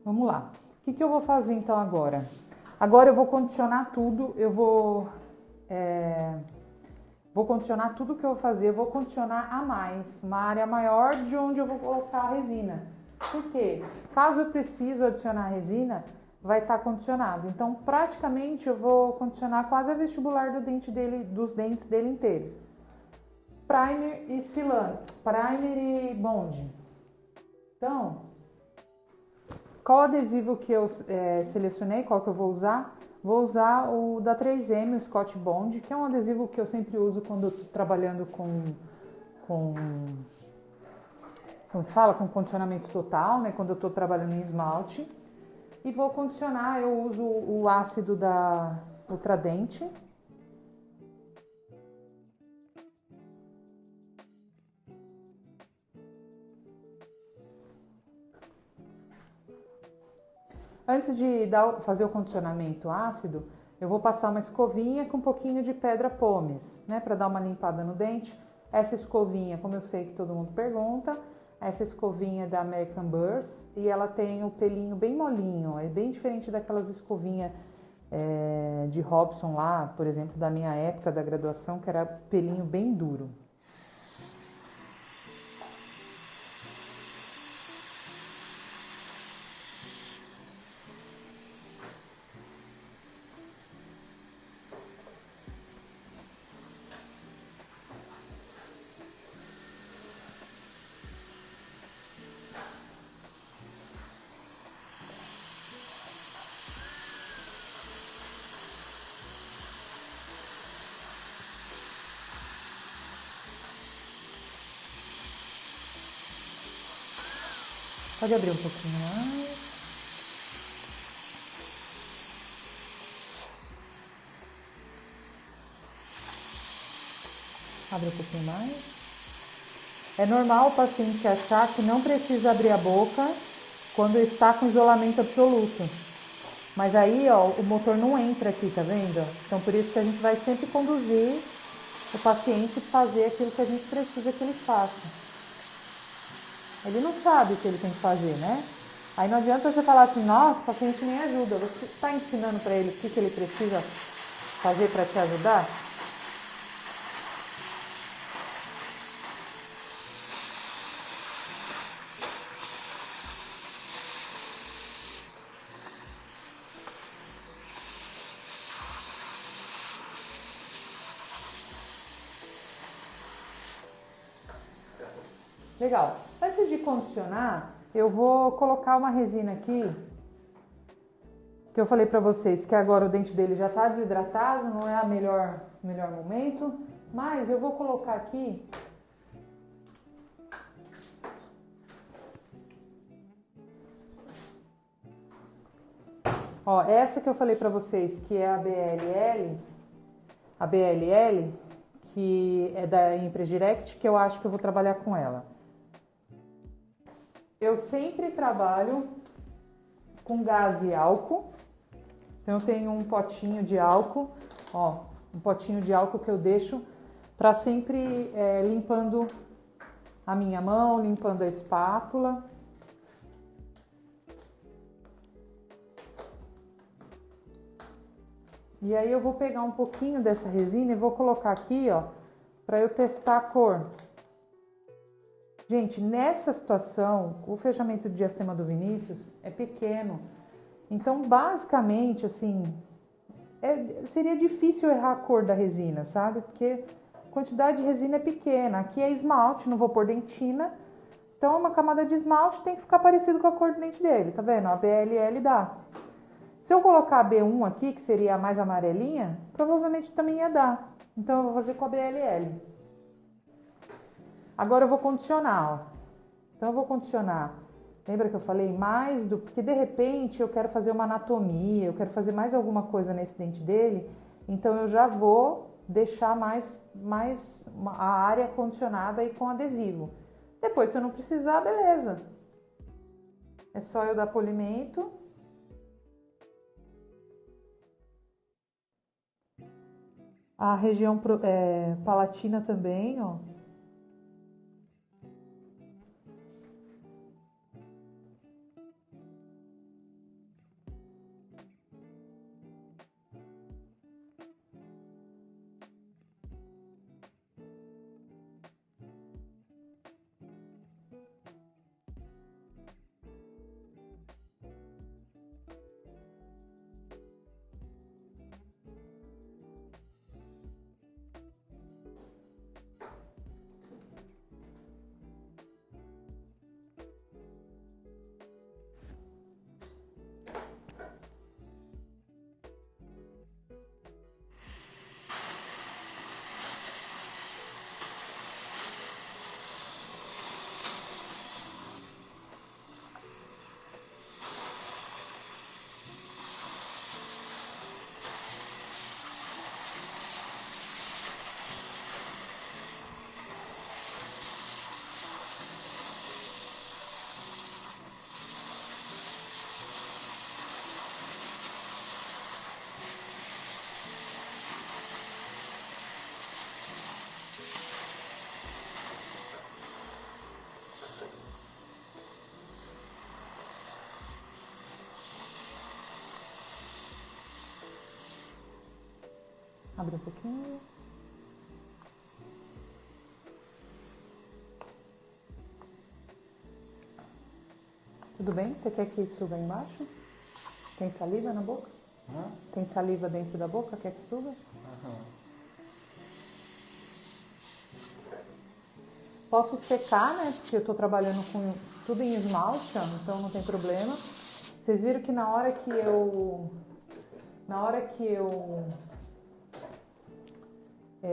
Vamos lá. O que eu vou fazer então agora? Agora eu vou condicionar tudo, vou condicionar tudo que eu vou fazer, eu vou condicionar a mais, uma área maior de onde eu vou colocar a resina. Por quê? Caso eu precise adicionar a resina, vai estar condicionado. Então, praticamente, eu vou condicionar quase a vestibular dos dentes dele inteiro. Primer e sealant, primer e bond. Então, qual adesivo que eu selecionei, qual que eu vou usar? Vou usar o da 3M, o Scotch Bond, que é um adesivo que eu sempre uso quando eu estou trabalhando como fala, com condicionamento total, né? Quando eu estou trabalhando em esmalte. E vou condicionar, eu uso o ácido da Ultradente. Antes de fazer o condicionamento ácido, eu vou passar uma escovinha com um pouquinho de pedra pómez, né, para dar uma limpada no dente. Essa escovinha, como eu sei que todo mundo pergunta, essa escovinha é da American Burrs e ela tem o pelinho bem molinho, é bem diferente daquelas escovinhas de Robson lá, por exemplo, da minha época da graduação, que era pelinho bem duro. Pode abrir um pouquinho mais. Abre um pouquinho mais. É normal o paciente achar que não precisa abrir a boca quando está com isolamento absoluto. Mas aí, ó, o motor não entra aqui, tá vendo? Então, por isso que a gente vai sempre conduzir o paciente a fazer aquilo que a gente precisa que ele faça. Ele não sabe o que ele tem que fazer, né? Aí não adianta você falar assim, nossa, o paciente nem ajuda. Você está ensinando para ele o que ele precisa fazer para te ajudar? Legal. Antes de condicionar, eu vou colocar uma resina aqui, que eu falei pra vocês que agora o dente dele já tá desidratado, não é o melhor momento, mas eu vou colocar aqui ó, essa que eu falei pra vocês, que é a BLL, que é da Impres Direct, que eu acho que eu vou trabalhar com ela. Eu sempre trabalho com gás e álcool. Então eu tenho um potinho de álcool, ó, um potinho de álcool que eu deixo para sempre limpando a minha mão, limpando a espátula. E aí eu vou pegar um pouquinho dessa resina e vou colocar aqui, ó, para eu testar a cor. Gente, nessa situação, o fechamento de diastema do Vinícius é pequeno. Então, basicamente, assim, seria difícil errar a cor da resina, sabe? Porque a quantidade de resina é pequena. Aqui é esmalte, não vou pôr dentina. Então, uma camada de esmalte tem que ficar parecido com a cor do dente dele, tá vendo? A BLL dá. Se eu colocar a B1 aqui, que seria a mais amarelinha, provavelmente também ia dar. Então, eu vou fazer com a BLL. Agora eu vou condicionar, ó. Então eu vou condicionar. Lembra que eu falei mais do... Porque de repente eu quero fazer uma anatomia, eu quero fazer mais alguma coisa nesse dente dele. Então eu já vou deixar mais a área condicionada aí com adesivo. Depois, se eu não precisar, beleza. É só eu dar polimento. A região palatina também, ó. Abre um pouquinho. Tudo bem? Você quer que suba embaixo? Tem saliva na boca? Tem saliva dentro da boca? Quer que suba? Posso secar, né? Porque eu tô trabalhando com tudo em esmalte, ó, então não tem problema. Vocês viram que na hora que eu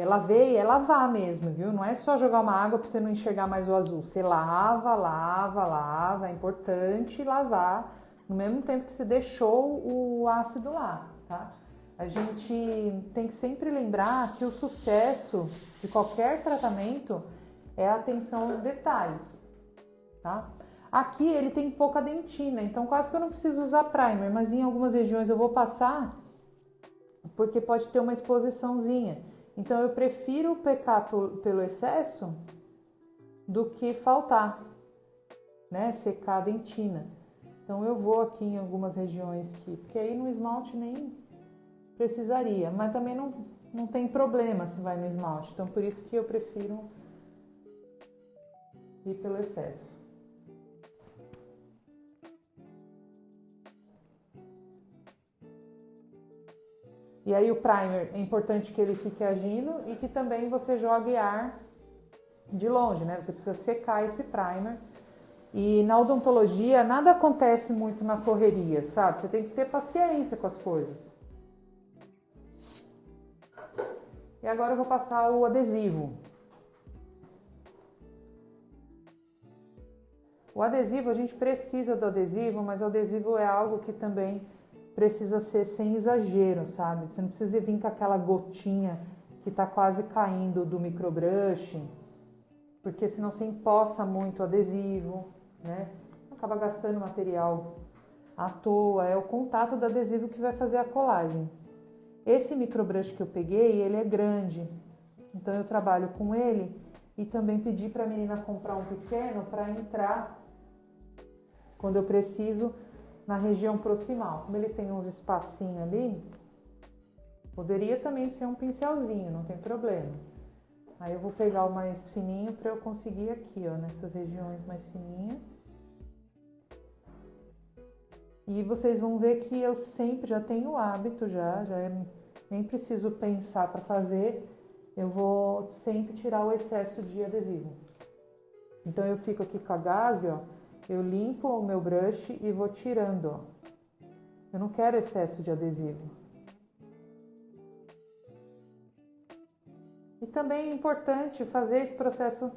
lavei, é lavar mesmo, viu? Não é só jogar uma água para você não enxergar mais o azul. Você lava, lava, lava. É importante lavar no mesmo tempo que você deixou o ácido lá, tá? A gente tem que sempre lembrar que o sucesso de qualquer tratamento é a atenção aos detalhes, tá? Aqui ele tem pouca dentina, então quase que eu não preciso usar primer, mas em algumas regiões eu vou passar porque pode ter uma exposiçãozinha. Então eu prefiro pecar pelo excesso do que faltar, né? Secar a dentina. Então eu vou aqui em algumas regiões porque aí no esmalte nem precisaria, mas também não tem problema se vai no esmalte. Então por isso que eu prefiro ir pelo excesso. E aí o primer é importante que ele fique agindo e que também você jogue ar de longe, né? Você precisa secar esse primer. E na odontologia nada acontece muito na correria, sabe? Você tem que ter paciência com as coisas. E agora eu vou passar o adesivo. O adesivo, a gente precisa do adesivo, mas o adesivo é algo que também precisa ser sem exagero, sabe? Você não precisa vir com aquela gotinha que tá quase caindo do microbrush, porque senão você empoça muito o adesivo, né? Acaba gastando material à toa. É o contato do adesivo que vai fazer a colagem. Esse microbrush que eu peguei, ele é grande, então eu trabalho com ele e também pedi para a menina comprar um pequeno para entrar quando eu preciso na região proximal. Como ele tem uns espacinhos ali, poderia também ser um pincelzinho, não tem problema. Aí eu vou pegar o mais fininho para eu conseguir aqui, ó, nessas regiões mais fininhas. E vocês vão ver que eu sempre já tenho o hábito, nem preciso pensar para fazer, eu vou sempre tirar o excesso de adesivo. Então eu fico aqui com a gaze, ó, eu limpo o meu brush e vou tirando, ó. Eu não quero excesso de adesivo. E também é importante fazer esse processo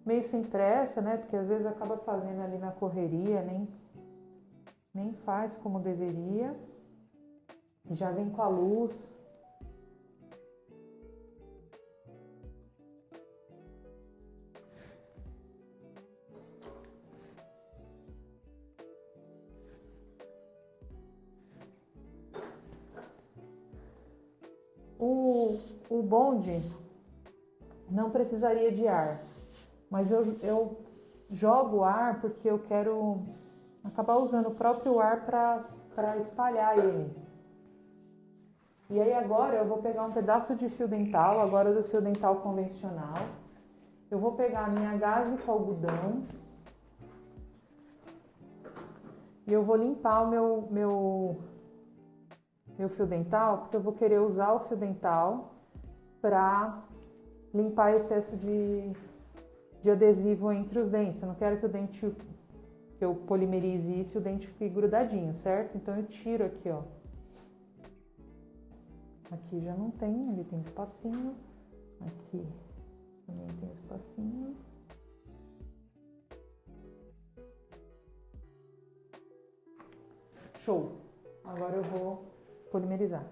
meio sem pressa, né? Porque às vezes acaba fazendo ali na correria, nem faz como deveria. E já vem com a luz. O bonde não precisaria de ar, mas eu jogo ar porque eu quero acabar usando o próprio ar para espalhar ele. E aí agora eu vou pegar um pedaço de fio dental, agora do fio dental convencional. Eu vou pegar a minha gaze com algodão e eu vou limpar o meu fio dental, porque eu vou querer usar o fio dental para limpar excesso de adesivo entre os dentes. Eu não quero que eu polimerize isso e o dente fique grudadinho, certo? Então eu tiro aqui, ó. Aqui já não tem, ali tem espacinho. Aqui também tem espacinho. Show! Agora eu vou polimerizar.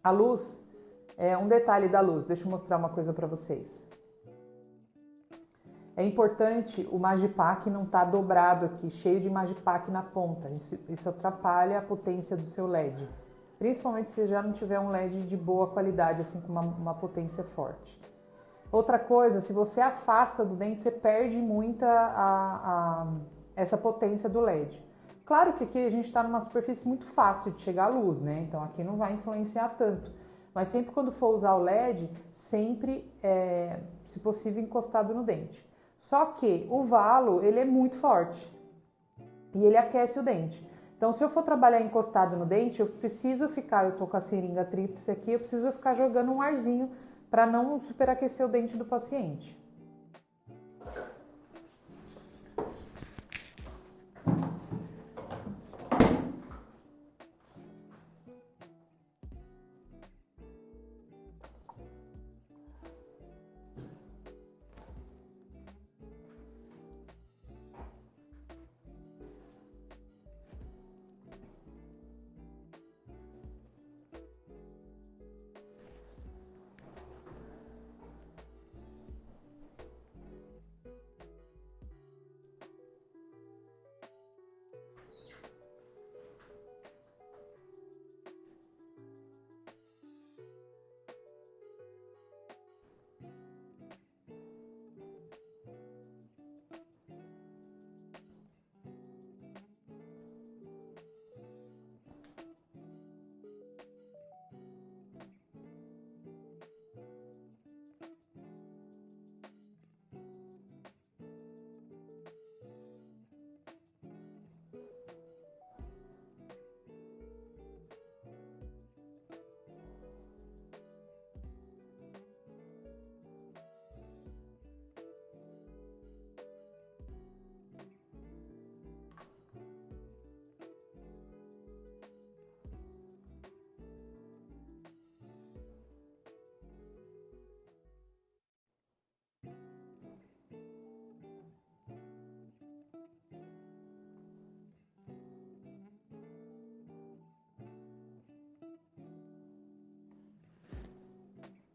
A luz, é um detalhe da luz, deixa eu mostrar uma coisa para vocês. É importante o Magipack não estar dobrado aqui, cheio de Magipack na ponta, isso atrapalha a potência do seu LED. principalmente se já não tiver um LED de boa qualidade, assim, com uma potência forte. Outra coisa, se você afasta do dente, você perde muita essa potência do LED. Claro que aqui a gente está numa superfície muito fácil de chegar à luz, né? Então aqui não vai influenciar tanto. Mas sempre quando for usar o LED, sempre, se possível, encostado no dente. Só que o valo, ele é muito forte e ele aquece o dente. Então, se eu for trabalhar encostado no dente, eu tô com a seringa tríplice aqui, eu preciso ficar jogando um arzinho para não superaquecer o dente do paciente.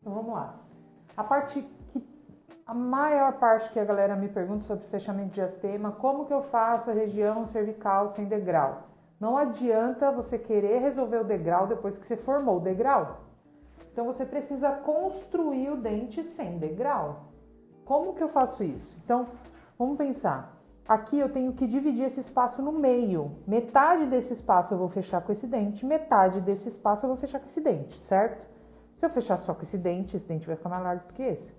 Então vamos lá. A maior parte que a galera me pergunta sobre fechamento de diastema, como que eu faço a região cervical sem degrau? Não adianta você querer resolver o degrau depois que você formou o degrau. Então você precisa construir o dente sem degrau. Como que eu faço isso? Então vamos pensar. Aqui eu tenho que dividir esse espaço no meio. Metade desse espaço eu vou fechar com esse dente, metade desse espaço eu vou fechar com esse dente, certo? Se eu fechar só com esse dente vai ficar mais largo do que esse.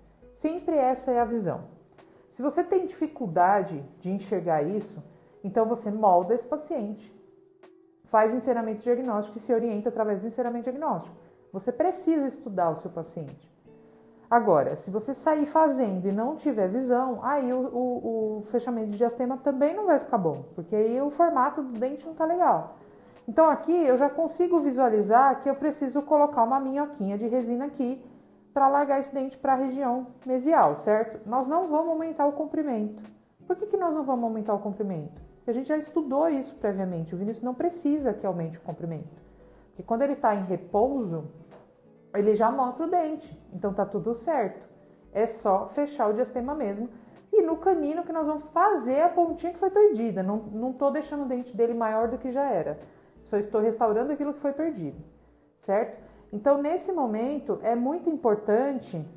Sempre essa é a visão. Se você tem dificuldade de enxergar isso, então você molda esse paciente, faz o encerramento diagnóstico e se orienta através do encerramento diagnóstico. Você precisa estudar o seu paciente. Agora, se você sair fazendo e não tiver visão, aí o fechamento de diastema também não vai ficar bom, porque aí o formato do dente não tá legal. Então aqui eu já consigo visualizar que eu preciso colocar uma minhoquinha de resina aqui para alargar esse dente para a região mesial, certo? Nós não vamos aumentar o comprimento. Por que nós não vamos aumentar o comprimento? Porque a gente já estudou isso previamente. O Vinícius não precisa que aumente o comprimento. Porque quando ele está em repouso, ele já mostra o dente. Então tá tudo certo. É só fechar o diastema mesmo. E no canino que nós vamos fazer a pontinha que foi perdida. Não estou deixando o dente dele maior do que já era. Só estou restaurando aquilo que foi perdido, certo? Então, nesse momento, é muito importante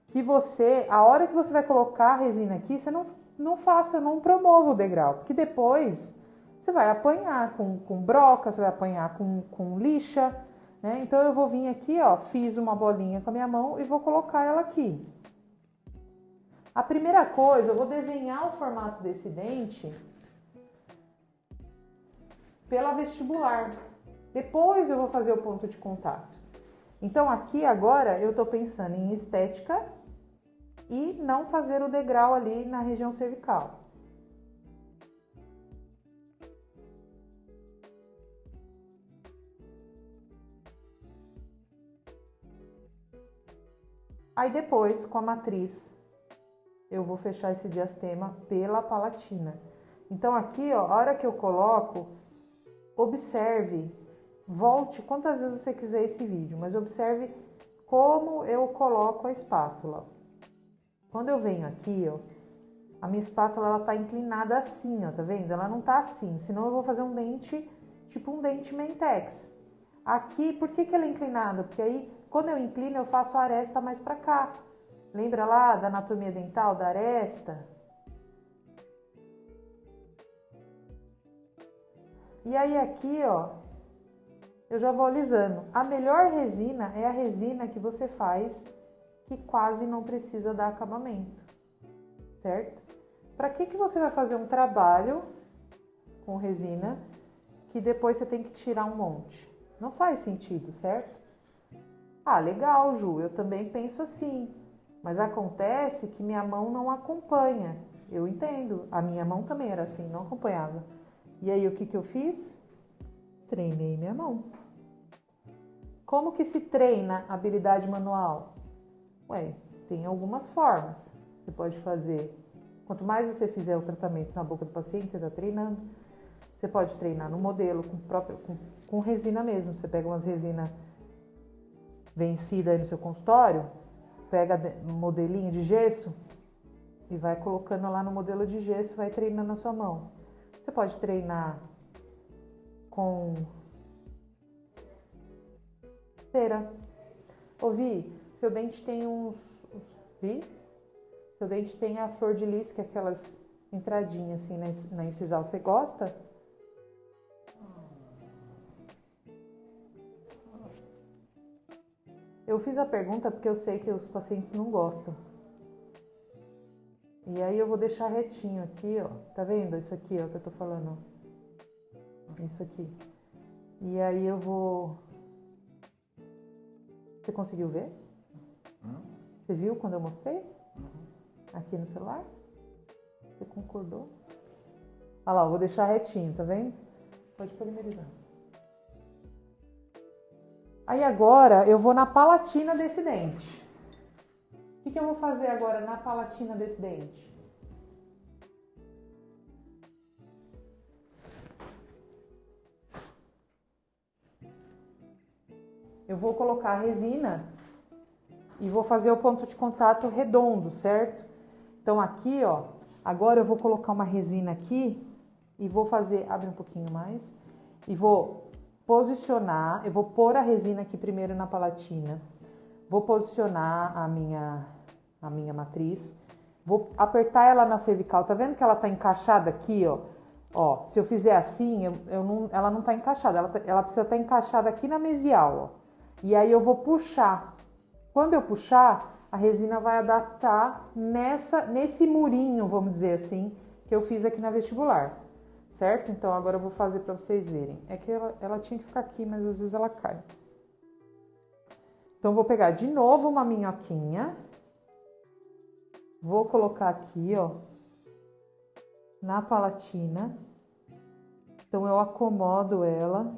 que você, a hora que você vai colocar a resina aqui, você não promova o degrau, porque depois você vai apanhar com broca, você vai apanhar com lixa, né? Então, eu vou vir aqui, ó, fiz uma bolinha com a minha mão e vou colocar ela aqui. A primeira coisa, eu vou desenhar o formato desse dente pela vestibular. Depois eu vou fazer o ponto de contato. Então aqui agora eu tô pensando em estética e não fazer o degrau ali na região cervical. Aí depois, com a matriz, eu vou fechar esse diastema pela palatina. Então aqui, ó, a hora que eu coloco, observe, volte quantas vezes você quiser esse vídeo, mas observe como eu coloco a espátula. Quando eu venho aqui, ó, a minha espátula ela tá inclinada assim, ó, tá vendo? Ela não tá assim, senão eu vou fazer um dente, tipo um dente Mentex. Aqui, por que ela é inclinada? Porque aí, quando eu inclino, eu faço a aresta mais para cá. Lembra lá da anatomia dental, da aresta? E aí aqui, ó, eu já vou alisando. A melhor resina é a resina que você faz que quase não precisa dar acabamento, certo? Para que você vai fazer um trabalho com resina que depois você tem que tirar um monte? Não faz sentido, certo? Ah, legal, Ju, eu também penso assim. Mas acontece que minha mão não acompanha. Eu entendo, a minha mão também era assim, não acompanhava. E aí o que eu fiz? Treinei minha mão. Como que se treina a habilidade manual? Ué, tem algumas formas. Você pode fazer, quanto mais você fizer o tratamento na boca do paciente, você está treinando. Você pode treinar no modelo, com resina mesmo. Você pega umas resinas vencidas aí no seu consultório, pega um modelinho de gesso e vai colocando lá no modelo de gesso, vai treinando na sua mão. Você pode treinar com cera. Ouvi, seu dente tem vi? Seu dente tem a flor de lis, que é aquelas entradinhas assim na incisal. Você gosta? Eu fiz a pergunta porque eu sei que os pacientes não gostam. E aí eu vou deixar retinho aqui, ó. Tá vendo? Isso aqui, ó, que eu tô falando. Isso aqui. E aí eu vou... Você conseguiu ver? Você viu quando eu mostrei? Aqui no celular? Você concordou? Olha lá, eu vou deixar retinho, tá vendo? Pode polimerizar. Aí agora eu vou na palatina desse dente. O que eu vou fazer agora na palatina desse dente? Eu vou colocar a resina e vou fazer o ponto de contato redondo, certo? Então aqui, ó, agora eu vou colocar uma resina aqui e vou fazer, abre um pouquinho mais, e vou posicionar, eu vou pôr a resina aqui primeiro na palatina, vou posicionar a minha matriz, vou apertar ela na cervical, tá vendo que ela tá encaixada aqui, ó? Ó, se eu fizer assim, ela não tá encaixada, ela precisa estar encaixada aqui na mesial, ó. E aí eu vou puxar. Quando eu puxar, a resina vai adaptar nesse murinho, vamos dizer assim, que eu fiz aqui na vestibular, certo? Então agora eu vou fazer para vocês verem. É que ela tinha que ficar aqui, mas às vezes ela cai. Então eu vou pegar de novo uma minhoquinha, vou colocar aqui, ó, na palatina. Então eu acomodo ela,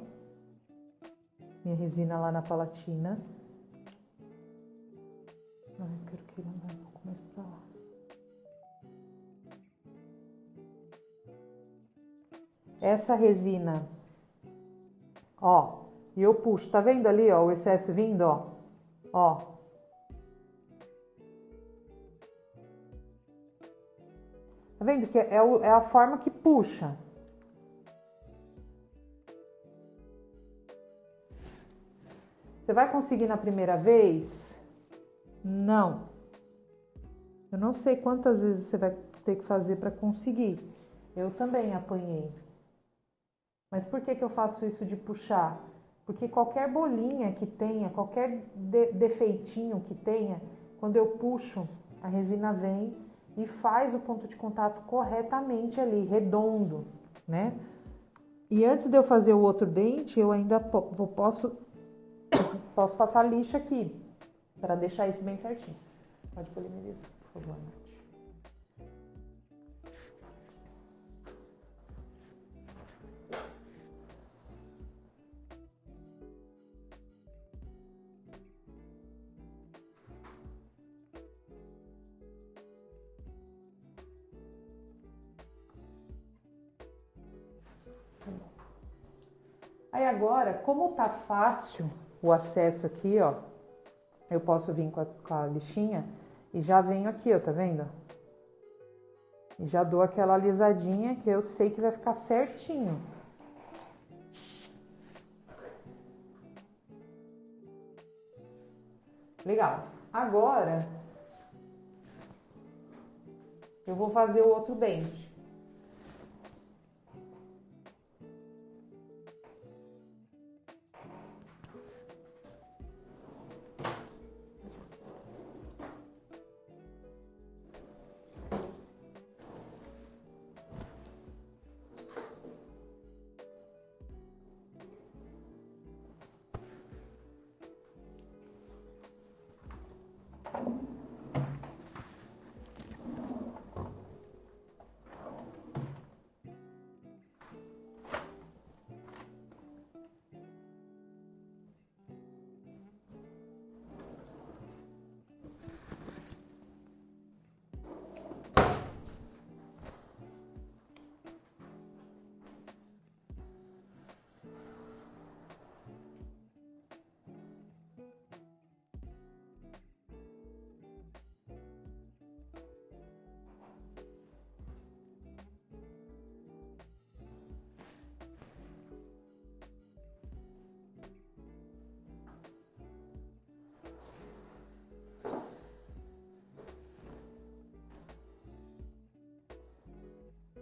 minha resina lá na palatina. Eu quero que ele ande um pouco mais pra lá. Essa resina, ó, e eu puxo, tá vendo ali, ó, o excesso vindo, ó? Ó. Tá vendo que é a forma que puxa. Você vai conseguir na primeira vez? Não. Eu não sei quantas vezes você vai ter que fazer para conseguir. Eu também apanhei. Mas por que eu faço isso de puxar? Porque qualquer bolinha que tenha, qualquer defeitinho que tenha, quando eu puxo, a resina vem e faz o ponto de contato corretamente ali, redondo, né? E antes de eu fazer o outro dente, eu ainda posso passar lixa aqui, para deixar isso bem certinho. Pode polimerizar, por favor, Nath. Aí agora, como tá fácil o acesso aqui, ó, eu posso vir com a lixinha e já venho aqui, ó, tá vendo? E já dou aquela alisadinha que eu sei que vai ficar certinho. Legal. Agora, eu vou fazer o outro dente.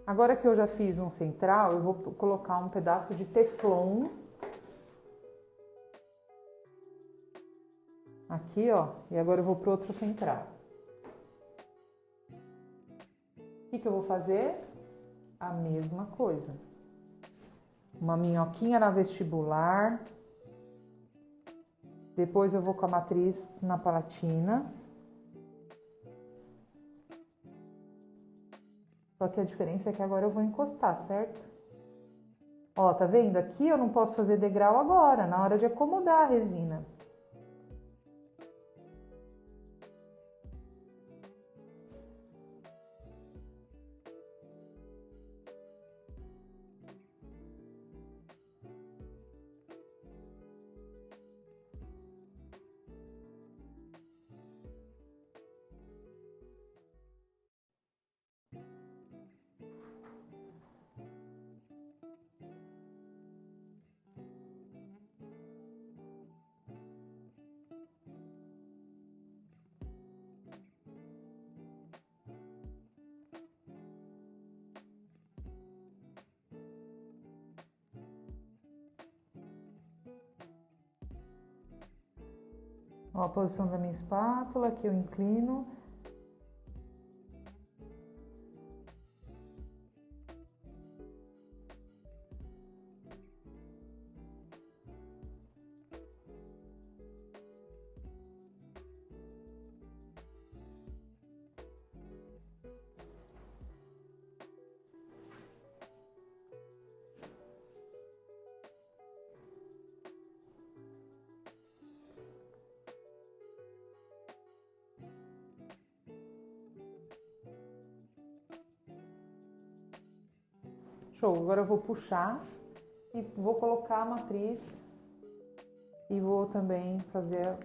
Agora que eu já fiz um central, eu vou colocar um pedaço de teflon aqui, ó, e agora eu vou pro outro central. O que eu vou fazer? A mesma coisa. Uma minhoquinha na vestibular. Depois eu vou com a matriz na palatina. Só que a diferença é que agora eu vou encostar, certo? Ó, tá vendo? Aqui eu não posso fazer degrau agora, na hora de acomodar a resina. Ó, a posição da minha espátula, aqui eu inclino. Show, agora eu vou puxar e vou colocar a matriz e vou também fazer,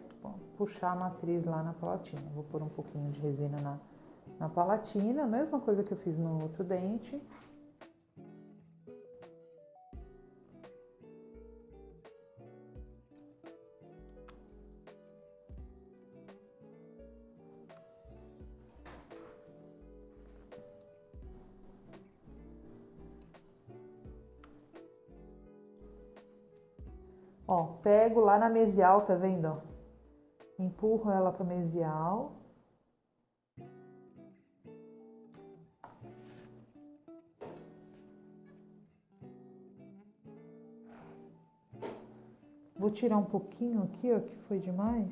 puxar a matriz lá na palatina. Vou pôr um pouquinho de resina na palatina, a mesma coisa que eu fiz no outro dente. Ó, pego lá na mesial, tá vendo, ó? Empurro ela pra mesial. Vou tirar um pouquinho aqui, ó, que foi demais.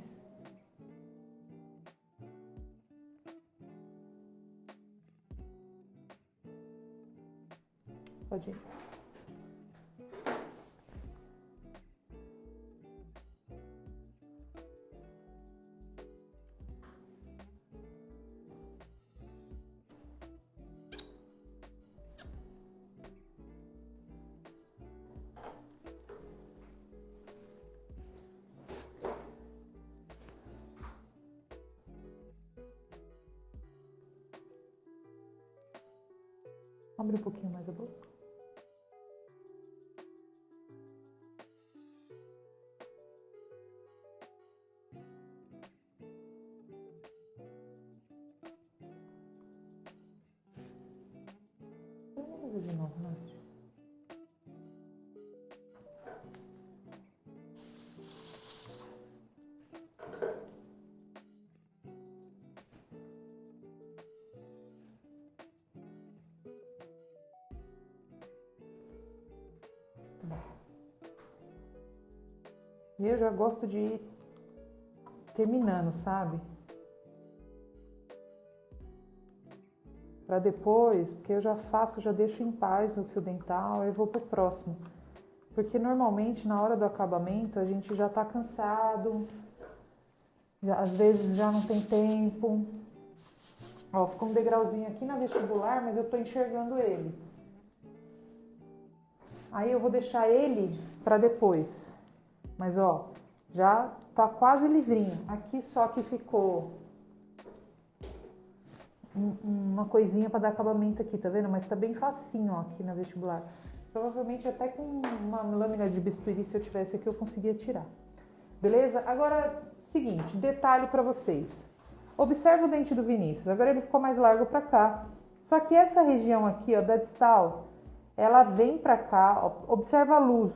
Pode ir. Abre um pouquinho mais a boca. novo, Nath. E eu já gosto de ir terminando, sabe? Pra depois, porque eu já faço, já deixo em paz o fio dental, aí eu vou pro próximo. Porque normalmente na hora do acabamento a gente já tá cansado, às vezes já não tem tempo. Ó, ficou um degrauzinho aqui na vestibular, mas eu tô enxergando ele. Aí eu vou deixar ele pra depois. Mas ó, já tá quase livrinho. Aqui só que ficou uma coisinha para dar acabamento aqui, tá vendo? Mas tá bem facinho, ó, aqui na vestibular. Provavelmente até com uma lâmina de bisturi, se eu tivesse aqui, eu conseguia tirar. Beleza? Agora, seguinte, detalhe para vocês. Observa o dente do Vinícius. Agora ele ficou mais largo para cá. Só que essa região aqui, ó, da distal, ela vem para cá, ó, observa a luz,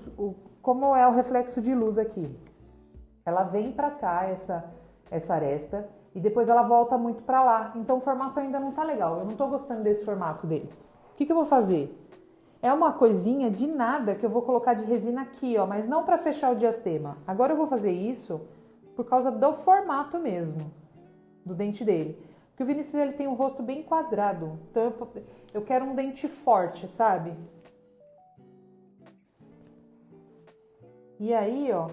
como é o reflexo de luz aqui. Ela vem para cá, essa aresta, e depois ela volta muito para lá. Então o formato ainda não tá legal. Eu não tô gostando desse formato dele. O que eu vou fazer? É uma coisinha de nada que eu vou colocar de resina aqui, ó, mas não para fechar o diastema. Agora eu vou fazer isso por causa do formato mesmo, do dente dele. Porque o Vinícius, ele tem um rosto bem quadrado. Então eu quero um dente forte, sabe? E aí, ó,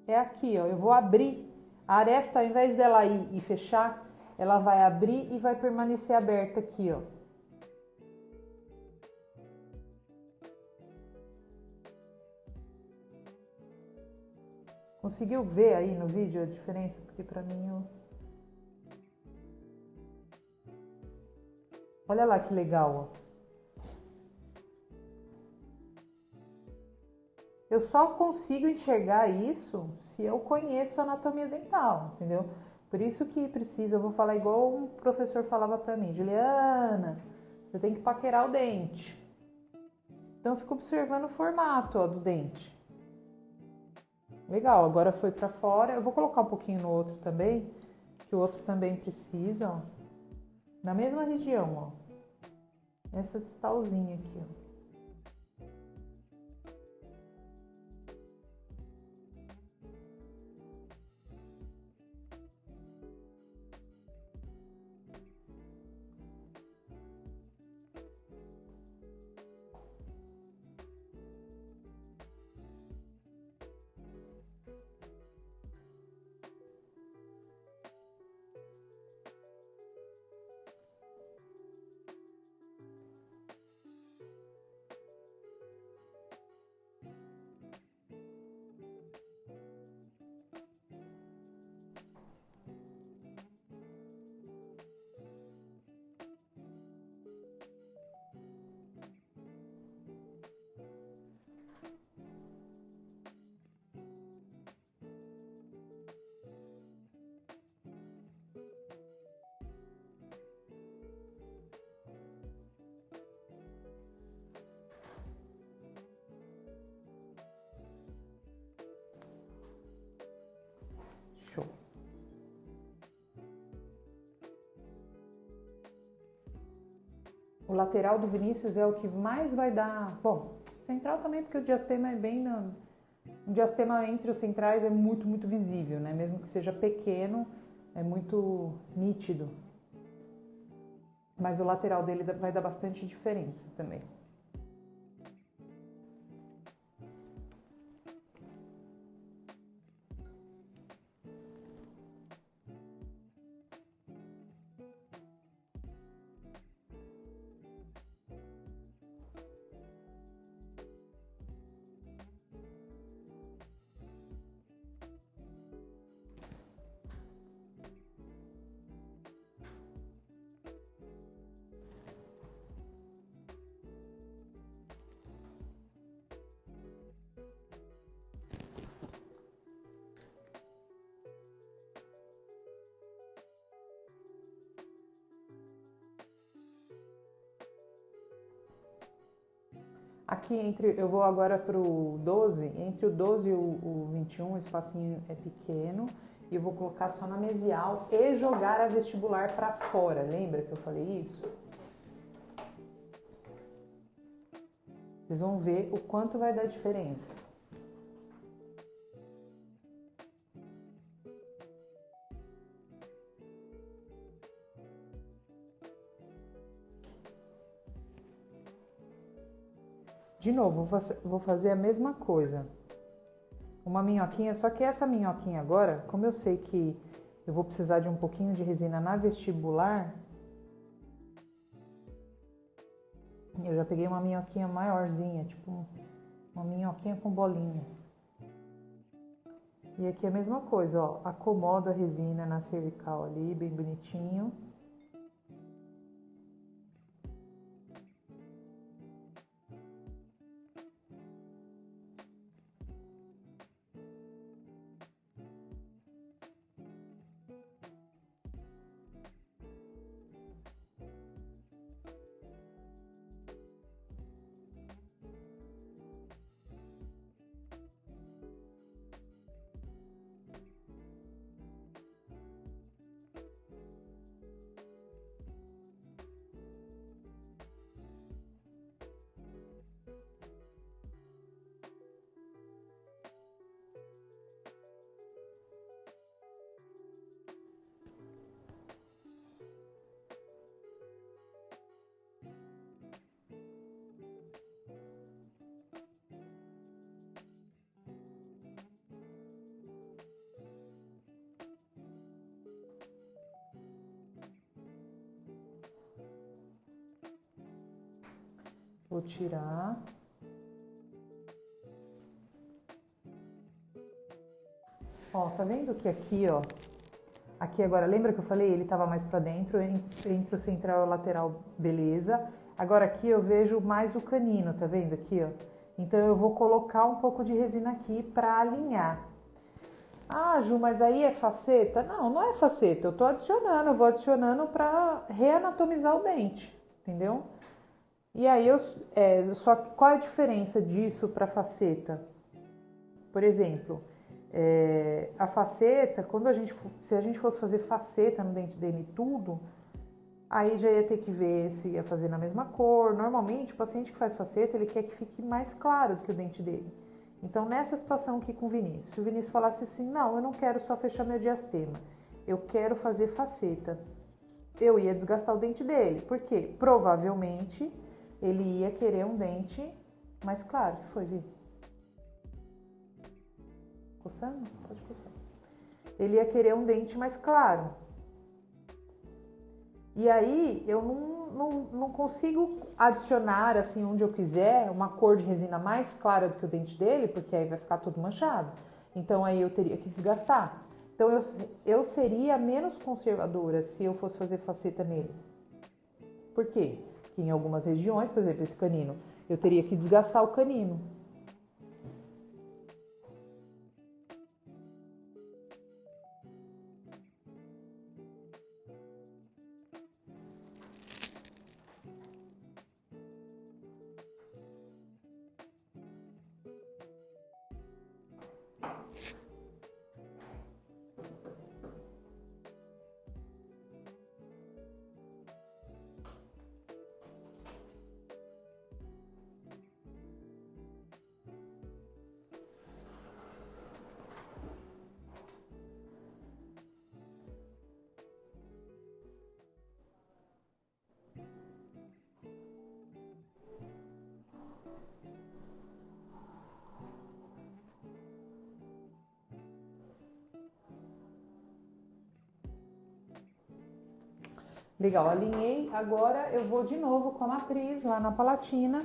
é aqui, ó, eu vou abrir. A aresta, ao invés dela ir e fechar, ela vai abrir e vai permanecer aberta aqui, ó. Conseguiu ver aí no vídeo a diferença? Porque pra mim, ó... Olha lá que legal, ó. Eu só consigo enxergar isso se eu conheço a anatomia dental, entendeu? Por isso que precisa, eu vou falar igual um professor falava pra mim, Juliana, você tem que paquerar o dente. Então eu fico observando o formato, ó, do dente. Legal, agora foi pra fora. Eu vou colocar um pouquinho no outro também, que o outro também precisa, ó. Na mesma região, ó. Essa distalzinha aqui, ó. Show. O lateral do Vinícius é o que mais vai dar... Bom, central também, porque o diastema é bem... O diastema entre os centrais é muito, muito visível, né? Mesmo que seja pequeno, é muito nítido. Mas o lateral dele vai dar bastante diferença também. Aqui eu vou agora pro 12, entre o 12 e o 21 o espacinho é pequeno. E eu vou colocar só na mesial e jogar a vestibular para fora. Lembra que eu falei isso? Vocês vão ver o quanto vai dar diferença. De novo, vou fazer a mesma coisa. Uma minhoquinha, só que essa minhoquinha agora, como eu sei que eu vou precisar de um pouquinho de resina na vestibular, eu já peguei uma minhoquinha maiorzinha, tipo uma minhoquinha com bolinha. E aqui é a mesma coisa, ó, acomodo a resina na cervical ali, bem bonitinho. Vou tirar. Ó, tá vendo que aqui, ó, aqui agora, lembra que eu falei? Ele tava mais pra dentro, entre o central e o lateral, beleza. Agora aqui eu vejo mais o canino, tá vendo aqui, ó? Então eu vou colocar um pouco de resina aqui pra alinhar. Ah, Ju, mas aí é faceta? Não, não é faceta, eu tô adicionando, eu vou adicionando pra reanatomizar o dente, entendeu? E aí, só que qual é a diferença disso para faceta? Por exemplo, a faceta, se a gente fosse fazer faceta no dente dele tudo, aí já ia ter que ver se ia fazer na mesma cor. Normalmente, o paciente que faz faceta, ele quer que fique mais claro do que o dente dele. Então, nessa situação aqui com o Vinícius, se o Vinícius falasse assim, não, eu não quero só fechar meu diastema, eu quero fazer faceta, eu ia desgastar o dente dele. Por quê? Provavelmente ele ia querer um dente mais claro. Que foi, Vi? Coçando? Pode coçar. Ele ia querer um dente mais claro. E aí eu não consigo adicionar, assim, onde eu quiser, uma cor de resina mais clara do que o dente dele, porque aí vai ficar tudo manchado. Então aí eu teria que desgastar. Então eu seria menos conservadora se eu fosse fazer faceta nele. Por quê? Porque em algumas regiões, por exemplo, esse canino, eu teria que desgastar o canino. Legal, alinhei. Agora eu vou de novo com a matriz lá na palatina.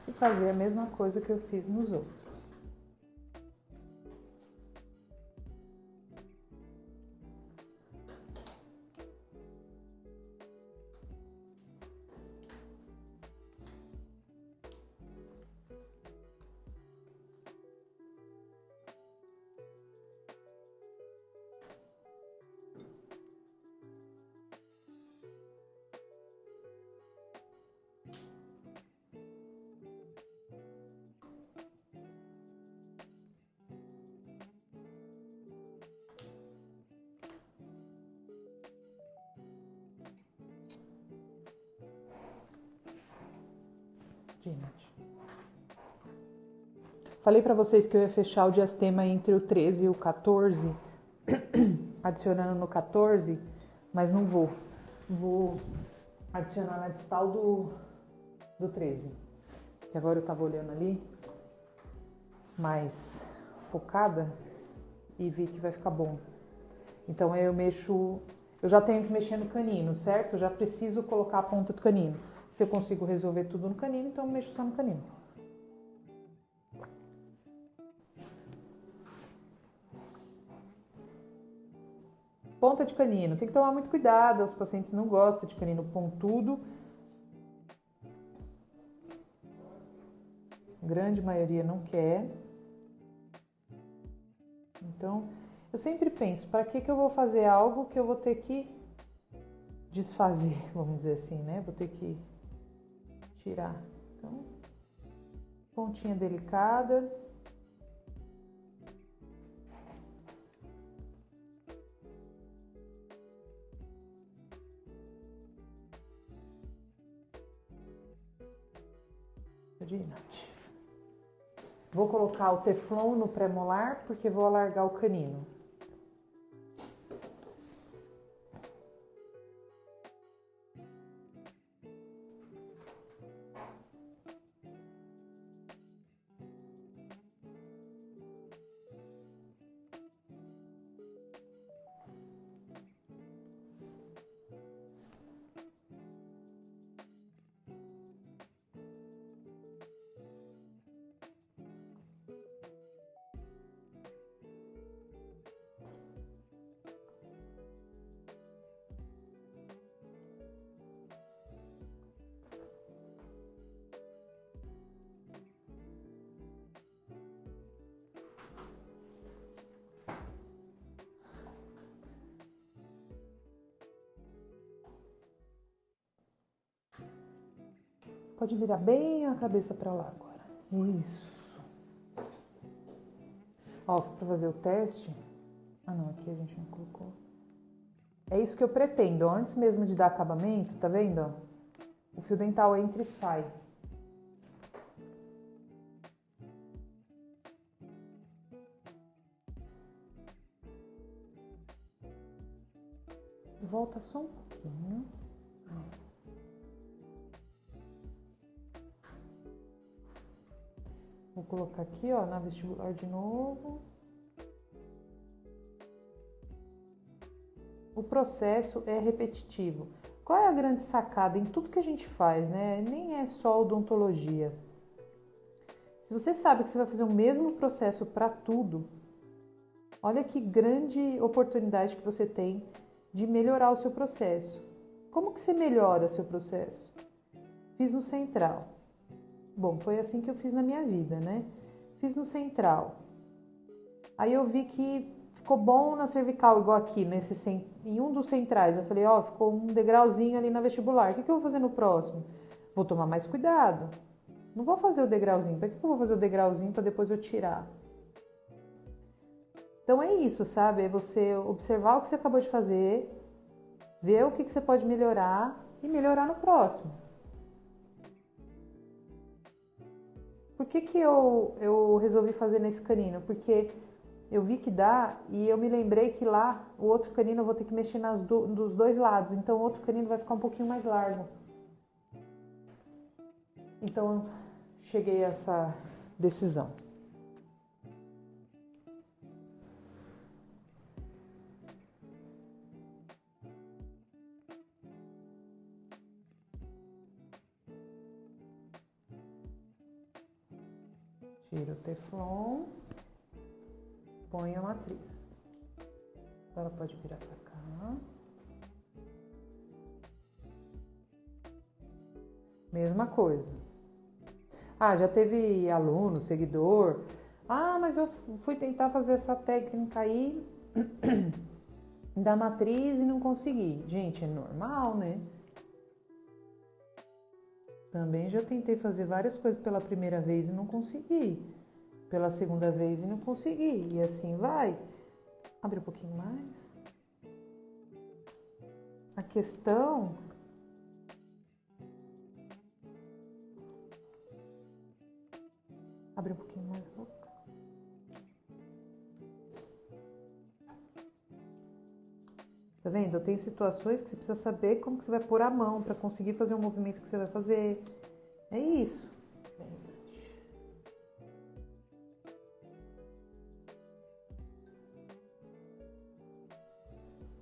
E fazer a mesma coisa que eu fiz nos outros. Dinat. Falei pra vocês que eu ia fechar o diastema entre o 13 e o 14, adicionando no 14, mas não vou. Vou adicionar na distal do 13. Que agora eu tava olhando ali, mais focada, e vi que vai ficar bom. Então eu mexo, eu já tenho que mexer no canino, certo? Eu já preciso colocar a ponta do canino. Se eu consigo resolver tudo no canino, então eu mexo só no canino. Ponta de canino, tem que tomar muito cuidado, os pacientes não gostam de canino pontudo. A grande maioria não quer. Então, eu sempre penso, para que eu vou fazer algo que eu vou ter que desfazer, vamos dizer assim, né? Vou ter que tirar. Então, pontinha delicada. Vou colocar o Teflon no pré-molar porque vou alargar o canino. Pode virar bem a cabeça para lá agora. Isso. Ó, só para fazer o teste. Ah, não, aqui a gente não colocou. É isso que eu pretendo. Antes mesmo de dar acabamento, tá vendo? O fio dental entra e sai. Volta só um pouquinho. Vou colocar aqui, ó, na vestibular de novo. O processo é repetitivo. Qual é a grande sacada em tudo que a gente faz, né? Nem é só odontologia. Se você sabe que você vai fazer o mesmo processo para tudo, olha que grande oportunidade que você tem de melhorar o seu processo. Como que você melhora seu processo? Fiz no central. Bom, foi assim que eu fiz na minha vida, né? Fiz no central. Aí eu vi que ficou bom na cervical, igual aqui, em um dos centrais. Eu falei, ó, ficou um degrauzinho ali na vestibular. O que eu vou fazer no próximo? Vou tomar mais cuidado. Não vou fazer o degrauzinho. Para que eu vou fazer o degrauzinho para depois eu tirar? Então é isso, sabe? É você observar o que você acabou de fazer, ver o que você pode melhorar e melhorar no próximo. Por que eu resolvi fazer nesse canino? Porque eu vi que dá e eu me lembrei que lá o outro canino eu vou ter que mexer dos dois lados. Então o outro canino vai ficar um pouquinho mais largo. Então cheguei a essa decisão. Tiro o Teflon, ponho a matriz. Ela pode virar para cá. Mesma coisa. Ah, já teve aluno, seguidor. Ah, mas eu fui tentar fazer essa técnica aí da matriz e não consegui. Gente, é normal, né? Também já tentei fazer várias coisas pela primeira vez e não consegui. Pela segunda vez e não consegui. E assim vai. Abre um pouquinho mais. A questão Abre um pouquinho mais a boca. Tá vendo? Tem situações que você precisa saber como que você vai pôr a mão para conseguir fazer o movimento que você vai fazer. É isso.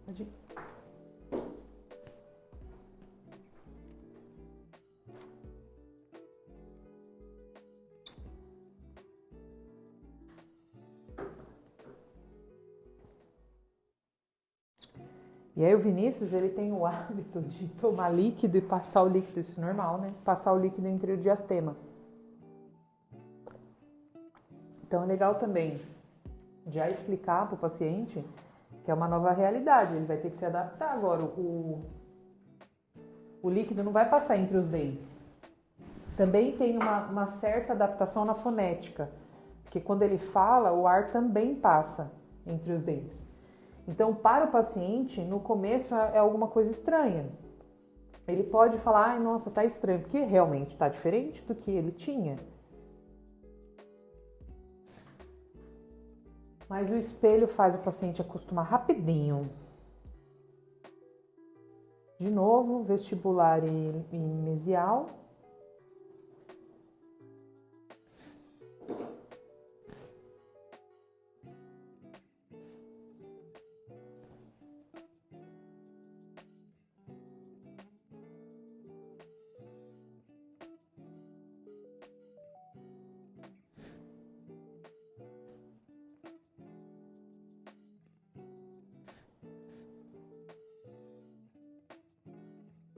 Pode... E aí o Vinícius, ele tem o hábito de tomar líquido e passar o líquido, isso é normal, né? Passar o líquido entre o diastema. Então é legal também já explicar para o paciente que é uma nova realidade, ele vai ter que se adaptar agora. O líquido não vai passar entre os dentes. Também tem uma certa adaptação na fonética, porque quando ele fala, o ar também passa entre os dentes. Então, para o paciente, no começo é alguma coisa estranha. Ele pode falar, ai, nossa, tá estranho, porque realmente tá diferente do que ele tinha. Mas o espelho faz o paciente acostumar rapidinho. De novo, vestibular e mesial.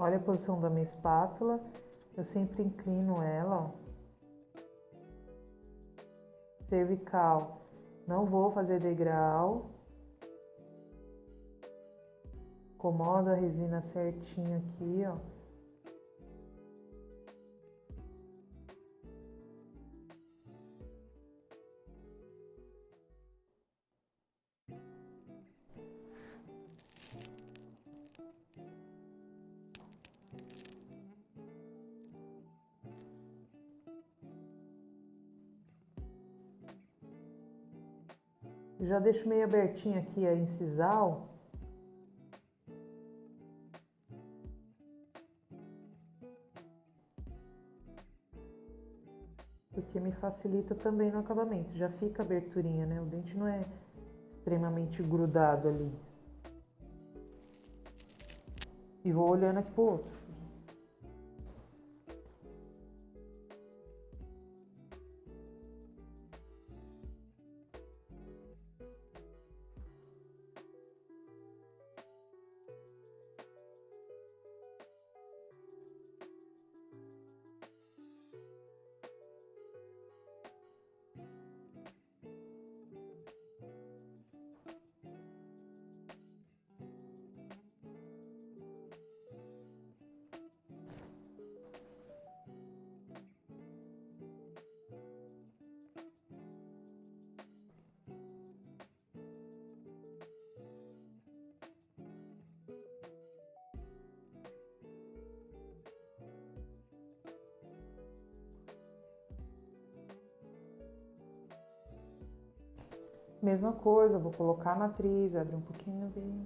Olha a posição da minha espátula, eu sempre inclino ela, ó. Cervical, não vou fazer degrau. Acomodo a resina certinho aqui, ó. Já deixo meio abertinho aqui a incisal. Porque me facilita também no acabamento. Já fica aberturinha, né? O dente não é extremamente grudado ali. E vou olhando aqui pro outro. Mesma coisa, vou colocar a matriz, abrir um pouquinho bem.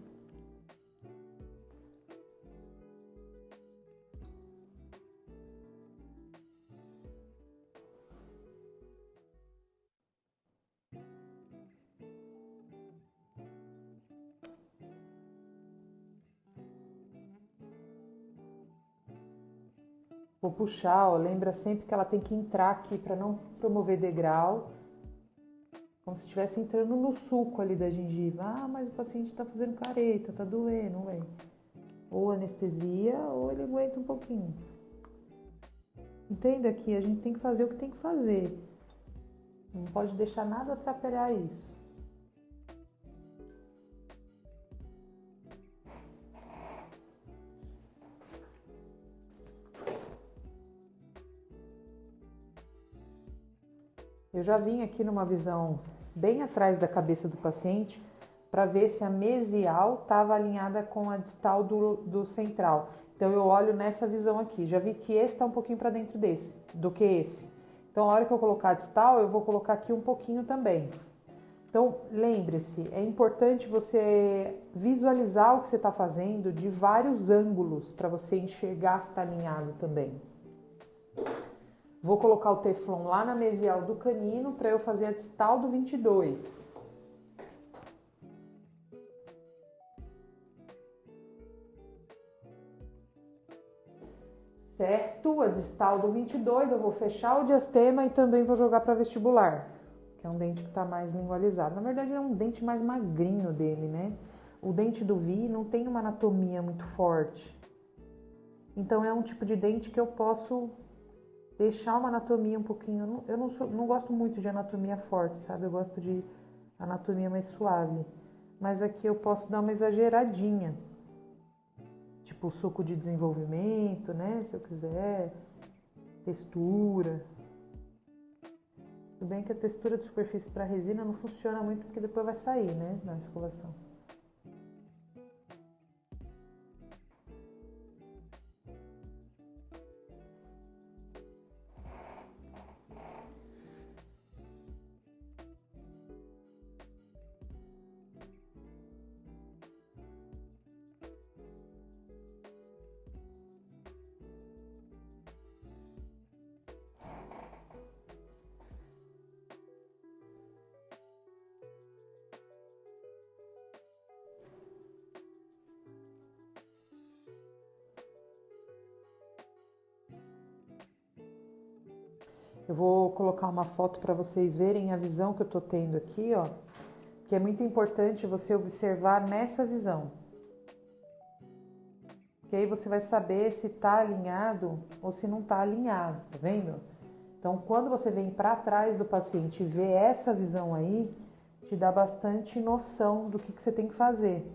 Vou puxar, ó, lembra sempre que ela tem que entrar aqui para não promover degrau. Como se estivesse entrando no suco ali da gengiva. Ah, mas o paciente tá fazendo careta, tá doendo, ué. Ou anestesia, ou ele aguenta um pouquinho. Entenda que a gente tem que fazer o que tem que fazer. Não pode deixar nada atrapalhar isso. Eu já vim aqui numa visão bem atrás da cabeça do paciente para ver se a mesial estava alinhada com a distal do central. Então eu olho nessa visão aqui, já vi que esse está um pouquinho para dentro do que esse. Então, a hora que eu colocar a distal, eu vou colocar aqui um pouquinho também. Então, lembre-se, é importante você visualizar o que você está fazendo de vários ângulos para você enxergar se está alinhado também. Vou colocar o Teflon lá na mesial do canino para eu fazer a distal do 22. Certo? A distal do 22, eu vou fechar o diastema e também vou jogar para vestibular, que é um dente que está mais lingualizado. Na verdade, é um dente mais magrinho dele, né? O dente do Vi não tem uma anatomia muito forte. Então, é um tipo de dente que eu posso deixar uma anatomia um pouquinho... Eu não gosto muito de anatomia forte, sabe? Eu gosto de anatomia mais suave. Mas aqui eu posso dar uma exageradinha. Tipo, suco de desenvolvimento, né? Se eu quiser. Textura. Tudo bem que a textura de superfície para resina não funciona muito, porque depois vai sair, né? Na escovação. Eu vou colocar uma foto para vocês verem a visão que eu tô tendo aqui, ó. Que é muito importante você observar nessa visão. Que aí você vai saber se tá alinhado ou se não tá alinhado, tá vendo? Então, quando você vem para trás do paciente e vê essa visão aí, te dá bastante noção do que você tem que fazer.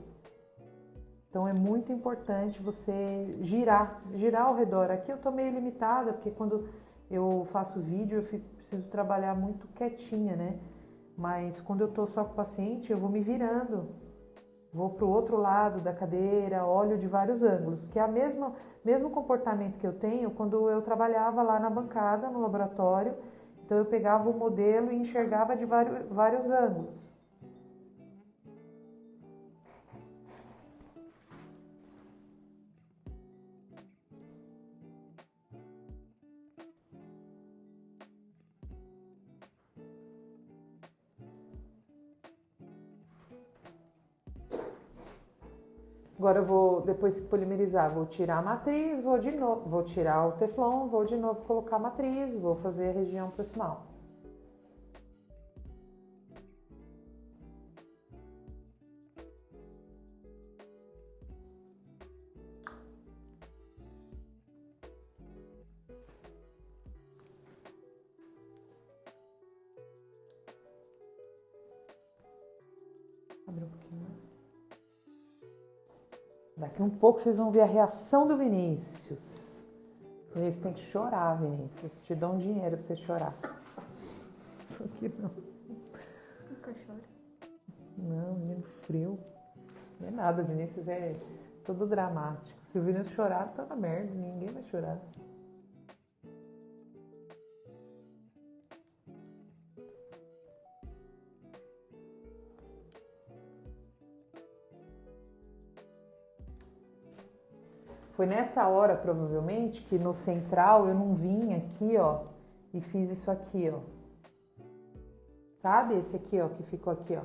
Então, é muito importante você girar ao redor. Aqui eu tô meio limitada, porque quando eu faço vídeo, preciso trabalhar muito quietinha, né? Mas quando eu tô só com o paciente, eu vou me virando. Vou pro outro lado da cadeira, olho de vários ângulos, que é o mesmo comportamento que eu tenho quando eu trabalhava lá na bancada, no laboratório. Então eu pegava o modelo e enxergava de vários ângulos. Agora eu vou, depois que polimerizar, vou tirar a matriz, vou tirar o Teflon, vou de novo colocar a matriz, vou fazer a região proximal. Abre um pouquinho mais. Daqui um pouco vocês vão ver a reação do Vinícius. Vinícius tem que chorar, Vinícius. Te dão dinheiro pra você chorar. Isso aqui não. Nunca chora. Não, menino frio. Não é nada, o Vinícius é todo dramático. Se o Vinícius chorar, tá na merda. Ninguém vai chorar. Foi nessa hora, provavelmente, que no central eu não vim aqui, ó, e fiz isso aqui, ó. Sabe esse aqui, ó, que ficou aqui, ó?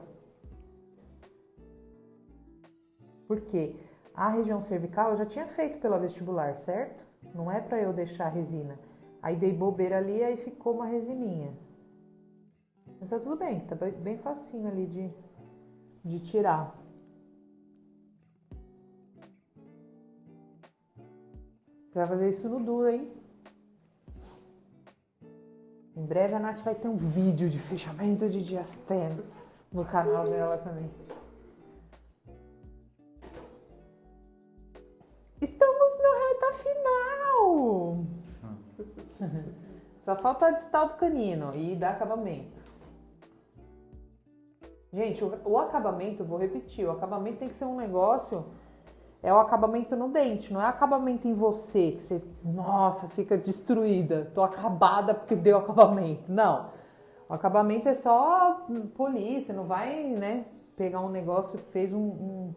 Por quê? A região cervical eu já tinha feito pela vestibular, certo? Não é pra eu deixar a resina. Aí dei bobeira ali, aí ficou uma resininha. Mas tá tudo bem, tá bem facinho ali de tirar. Você vai fazer isso no Duo, hein? Em breve a Nath vai ter um vídeo de fechamento de diastema no canal dela também. Estamos na reta final! Só falta a distal do canino e dar acabamento. Gente, o acabamento, vou repetir, o acabamento tem que ser um negócio é o acabamento no dente, não é acabamento em você, que você, nossa, fica destruída, tô acabada porque deu acabamento. Não, o acabamento é só polir, você não vai, né, pegar um negócio, fez um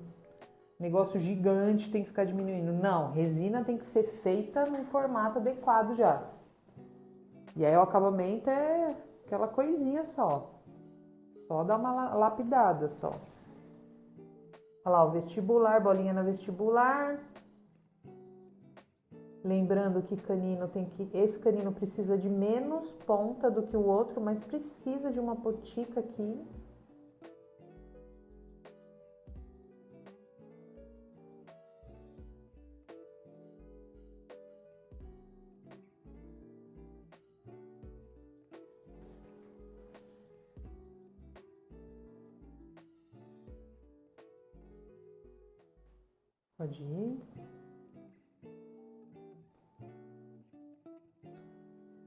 negócio gigante, tem que ficar diminuindo. Não, resina tem que ser feita num formato adequado já. E aí o acabamento é aquela coisinha só dar uma lapidada só. Olha lá, o vestibular, bolinha na vestibular. Lembrando que esse canino precisa de menos ponta do que o outro, mas precisa de uma potica aqui. Pode ir.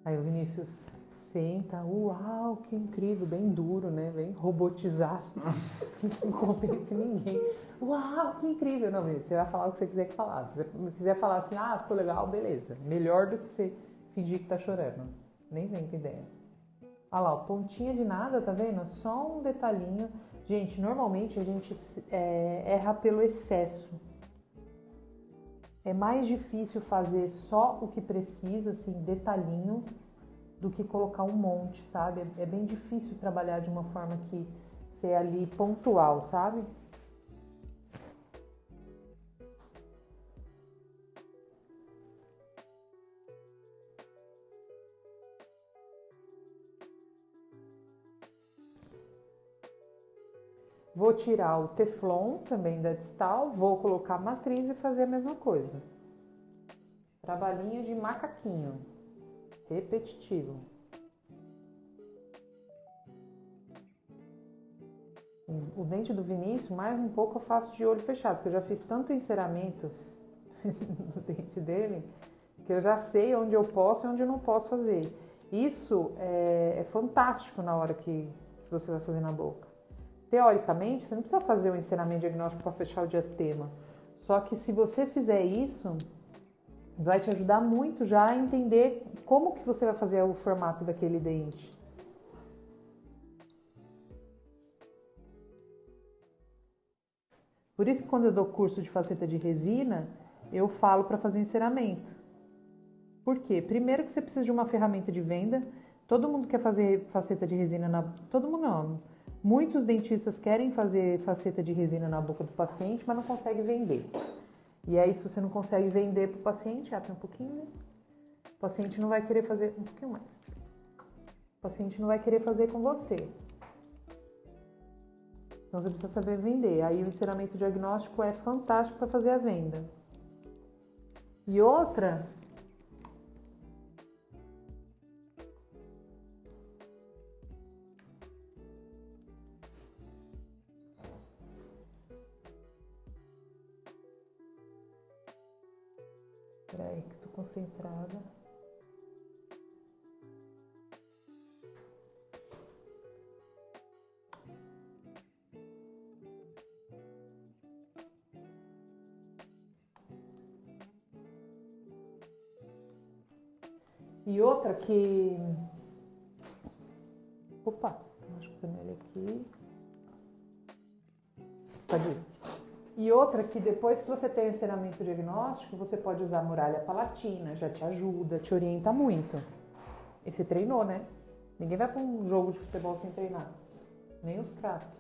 Aí o Vinícius senta, uau, que incrível, bem duro, né? Bem robotizado. Não compensa em ninguém. Uau, que incrível. Não, Vinícius, você vai falar o que você quiser falar. Se você quiser falar assim, ah, ficou legal, beleza. Melhor do que você fingir que tá chorando. Nem vem com ideia. Olha lá, pontinha de nada, tá vendo? Só um detalhinho. Gente, normalmente a gente erra pelo excesso. É mais difícil fazer só o que precisa, assim, detalhinho, do que colocar um monte, sabe? É bem difícil trabalhar de uma forma que ser ali pontual, sabe? Vou tirar o Teflon também da distal, vou colocar a matriz e fazer a mesma coisa. Trabalhinho de macaquinho, repetitivo. O dente do Vinícius, mais um pouco eu faço de olho fechado, porque eu já fiz tanto enceramento no dente dele, que eu já sei onde eu posso e onde eu não posso fazer. Isso é fantástico na hora que você vai fazer na boca. Teoricamente, você não precisa fazer um encenamento diagnóstico para fechar o diastema. Só que se você fizer isso, vai te ajudar muito já a entender como que você vai fazer o formato daquele dente. Por isso que quando eu dou curso de faceta de resina, eu falo para fazer o enceramento. Por quê? Primeiro que você precisa de uma ferramenta de venda. Todo mundo quer fazer faceta de resina Todo mundo não. Muitos dentistas querem fazer faceta de resina na boca do paciente, mas não conseguem vender. E aí, se você não consegue vender para o paciente, abre um pouquinho, né? O paciente não vai querer fazer... Um pouquinho mais. O paciente não vai querer fazer com você. Então, você precisa saber vender. Aí, o enceramento diagnóstico é fantástico para fazer a venda. E outra... Peraí, que tô concentrada. E outra que... Opa, acho que ele aqui. Pode ir. E outra que depois que você tem o enceramento diagnóstico, você pode usar muralha palatina, já te ajuda, te orienta muito. E você treinou, né? Ninguém vai para um jogo de futebol sem treinar. Nem os craques.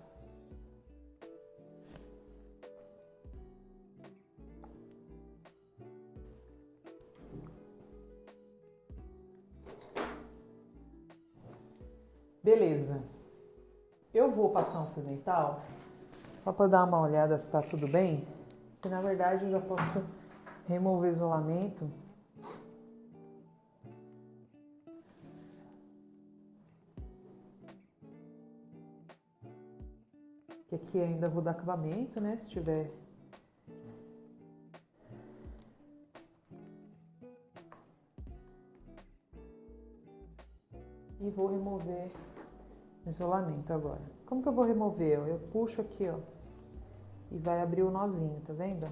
Beleza. Eu vou passar um fio dental só para dar uma olhada se está tudo bem. Porque na verdade eu já posso remover o isolamento. Que aqui ainda vou dar acabamento, né? Se tiver. E vou remover o isolamento agora. Como que eu vou remover? Eu puxo aqui, ó. E vai abrir o nozinho, tá vendo?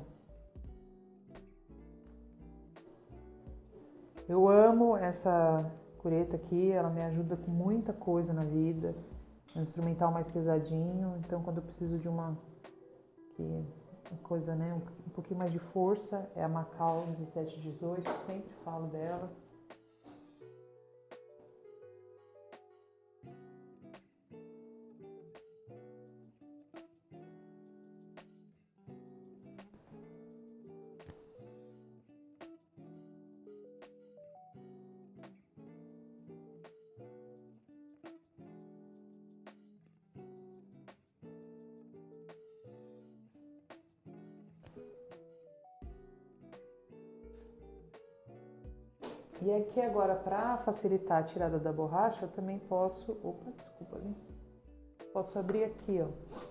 Eu amo essa cureta aqui, ela me ajuda com muita coisa na vida. É um instrumental mais pesadinho, então quando eu preciso de uma coisa, né, um pouquinho mais de força, é a Macau 1718, sempre falo dela. E aqui agora, para facilitar a tirada da borracha, eu também posso... Opa, desculpa ali. Posso abrir aqui, ó.